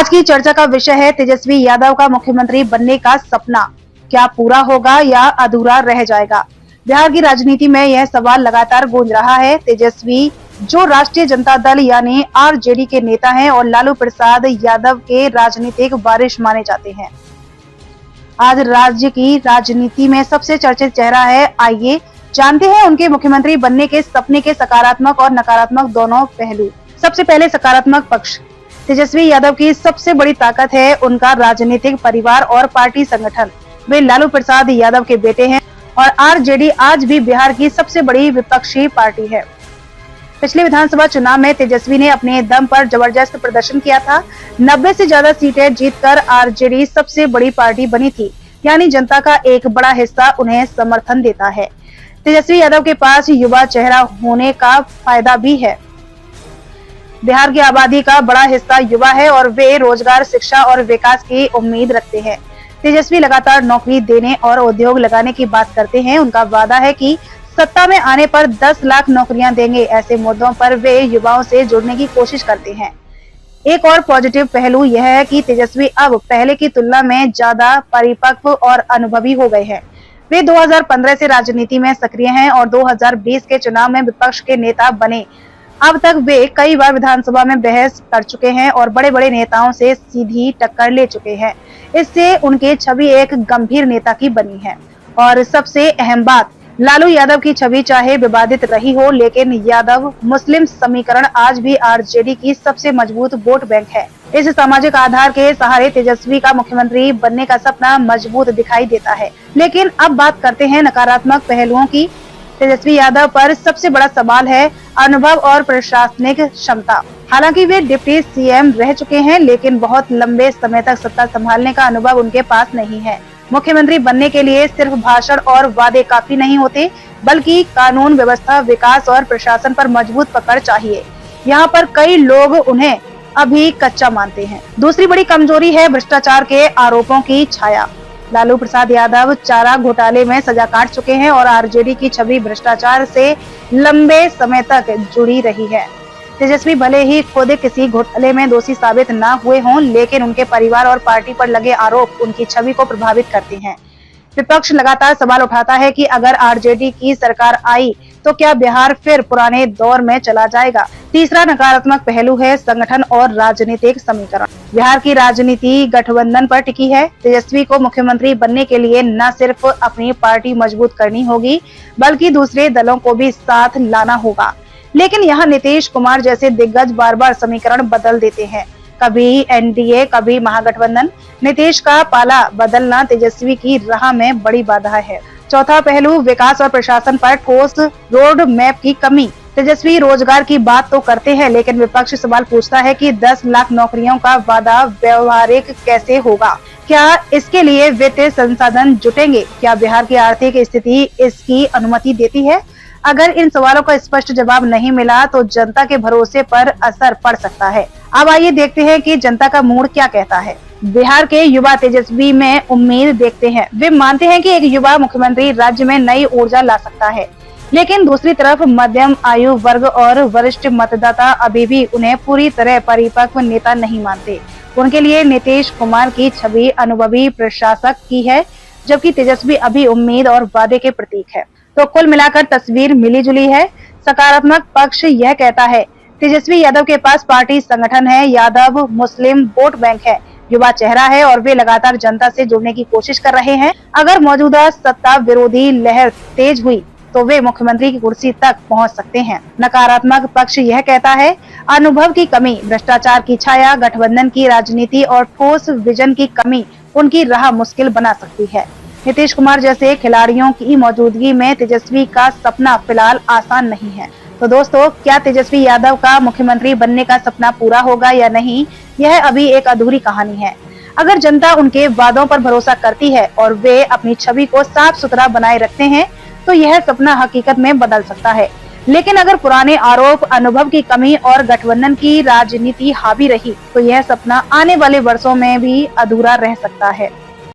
आज की चर्चा का विषय है तेजस्वी यादव का मुख्यमंत्री बनने का सपना क्या पूरा होगा या अधूरा रह जाएगा। बिहार की राजनीति में यह सवाल लगातार गूंज रहा है। तेजस्वी जो राष्ट्रीय जनता दल यानी आरजेडी के नेता हैं और लालू प्रसाद यादव के राजनीतिक वारिस माने जाते हैं, आज राज्य की राजनीति में सबसे चर्चित चेहरा है। आइए जानते हैं उनके मुख्यमंत्री बनने के सपने के सकारात्मक और नकारात्मक दोनों पहलू। सबसे पहले सकारात्मक पक्ष। तेजस्वी यादव की सबसे बड़ी ताकत है उनका राजनीतिक परिवार और पार्टी संगठन। वे लालू प्रसाद यादव के बेटे हैं और आरजेडी आज भी बिहार की सबसे बड़ी विपक्षी पार्टी है। पिछले विधानसभा चुनाव में तेजस्वी ने अपने दम पर जबरदस्त प्रदर्शन किया था। 90 से ज्यादा सीटें जीतकर आरजेडी सबसे बड़ी पार्टी बनी थी, यानी जनता का एक बड़ा हिस्सा उन्हें समर्थन देता है। तेजस्वी यादव के पास युवा चेहरा होने का फायदा भी है। बिहार की आबादी का बड़ा हिस्सा युवा है और वे रोजगार, शिक्षा और विकास की उम्मीद रखते हैं। तेजस्वी लगातार नौकरी देने और उद्योग लगाने की बात करते हैं। उनका वादा है कि सत्ता में आने पर 10 लाख नौकरियां देंगे। ऐसे मुद्दों पर वे युवाओं से जुड़ने की कोशिश करते हैं। एक और पॉजिटिव पहलू यह है कि तेजस्वी अब पहले की तुलना में ज्यादा परिपक्व और अनुभवी हो गए हैं। वे 2015 से राजनीति में सक्रिय हैं और 2020 के चुनाव में विपक्ष के नेता बने। अब तक वे कई बार विधानसभा में बहस कर चुके हैं और बड़े बड़े नेताओं से सीधी टक्कर ले चुके हैं। इससे उनकी छवि एक गंभीर नेता की बनी है। और सबसे अहम बात, लालू यादव की छवि चाहे विवादित रही हो, लेकिन यादव मुस्लिम समीकरण आज भी आरजेडी की सबसे मजबूत वोट बैंक है। इस सामाजिक आधार के सहारे तेजस्वी का मुख्यमंत्री बनने का सपना मजबूत दिखाई देता है। लेकिन अब बात करते हैं नकारात्मक पहलुओं की। तेजस्वी यादव पर सबसे बड़ा सवाल है अनुभव और प्रशासनिक क्षमता। हालांकि वे डिप्टी सीएम रह चुके हैं, लेकिन बहुत लंबे समय तक सत्ता संभालने का अनुभव उनके पास नहीं है। मुख्यमंत्री बनने के लिए सिर्फ भाषण और वादे काफी नहीं होते, बल्कि कानून व्यवस्था, विकास और प्रशासन पर मजबूत पकड़ चाहिए। यहाँ पर कई लोग उन्हें अभी कच्चा मानते हैं। दूसरी बड़ी कमजोरी है भ्रष्टाचार के आरोपों की छाया। लालू प्रसाद यादव चारा घोटाले में सजा काट चुके हैं और आरजेडी की छवि भ्रष्टाचार से लंबे समय तक जुड़ी रही है। तेजस्वी भले ही खुद किसी घोटाले में दोषी साबित न हुए हों, लेकिन उनके परिवार और पार्टी पर लगे आरोप उनकी छवि को प्रभावित करते हैं। विपक्ष लगातार सवाल उठाता है कि अगर आरजेडी की सरकार आई तो क्या बिहार फिर पुराने दौर में चला जाएगा। तीसरा नकारात्मक पहलू है संगठन और राजनीतिक समीकरण। बिहार की राजनीति गठबंधन पर टिकी है। तेजस्वी को मुख्यमंत्री बनने के लिए न सिर्फ अपनी पार्टी मजबूत करनी होगी, बल्कि दूसरे दलों को भी साथ लाना होगा। लेकिन यहाँ नीतीश कुमार जैसे दिग्गज बार बार समीकरण बदल देते हैं, कभी एनडीए, कभी महागठबंधन। नीतीश का पाला बदलना तेजस्वी की राह में बड़ी बाधा है। चौथा पहलू विकास और प्रशासन पर ठोस रोड मैप की कमी। तेजस्वी रोजगार की बात तो करते हैं, लेकिन विपक्ष सवाल पूछता है कि 10 लाख नौकरियों का वादा व्यवहारिक कैसे होगा। क्या इसके लिए वित्तीय संसाधन जुटेंगे? क्या बिहार की आर्थिक स्थिति इसकी अनुमति देती है? अगर इन सवालों का स्पष्ट जवाब नहीं मिला तो जनता के भरोसे पर असर पड़ सकता है। अब आइए देखते हैं कि जनता का मूड क्या कहता है। बिहार के युवा तेजस्वी में उम्मीद देखते हैं। वे मानते हैं कि एक युवा मुख्यमंत्री राज्य में नई ऊर्जा ला सकता है, लेकिन दूसरी तरफ मध्यम आयु वर्ग और वरिष्ठ मतदाता अभी भी उन्हें पूरी तरह परिपक्व नेता नहीं मानते। उनके लिए नीतीश कुमार की छवि अनुभवी प्रशासक की है, जबकि तेजस्वी अभी उम्मीद और वादे के प्रतीक है। तो कुल मिलाकर तस्वीर मिली जुली है। सकारात्मक पक्ष यह कहता है तेजस्वी यादव के पास पार्टी संगठन है, यादव मुस्लिम वोट बैंक है, युवा चेहरा है और वे लगातार जनता से जुड़ने की कोशिश कर रहे हैं। अगर मौजूदा सत्ता विरोधी लहर तेज हुई तो वे मुख्यमंत्री की कुर्सी तक पहुंच सकते हैं। नकारात्मक पक्ष यह कहता है अनुभव की कमी, भ्रष्टाचार की छाया, गठबंधन की राजनीति और ठोस विजन की कमी उनकी राह मुश्किल बना सकती है। नीतीश कुमार जैसे खिलाड़ियों की मौजूदगी में तेजस्वी का सपना फिलहाल आसान नहीं है। तो दोस्तों, क्या तेजस्वी यादव का मुख्यमंत्री बनने का सपना पूरा होगा या नहीं, यह अभी एक अधूरी कहानी है। अगर जनता उनके वादों पर भरोसा करती है और वे अपनी छवि को साफ सुथरा बनाए रखते हैं तो यह सपना हकीकत में बदल सकता है। लेकिन अगर पुराने आरोप, अनुभव की कमी और गठबंधन की राजनीति हावी रही तो यह सपना आने वाले वर्षों में भी अधूरा रह सकता है।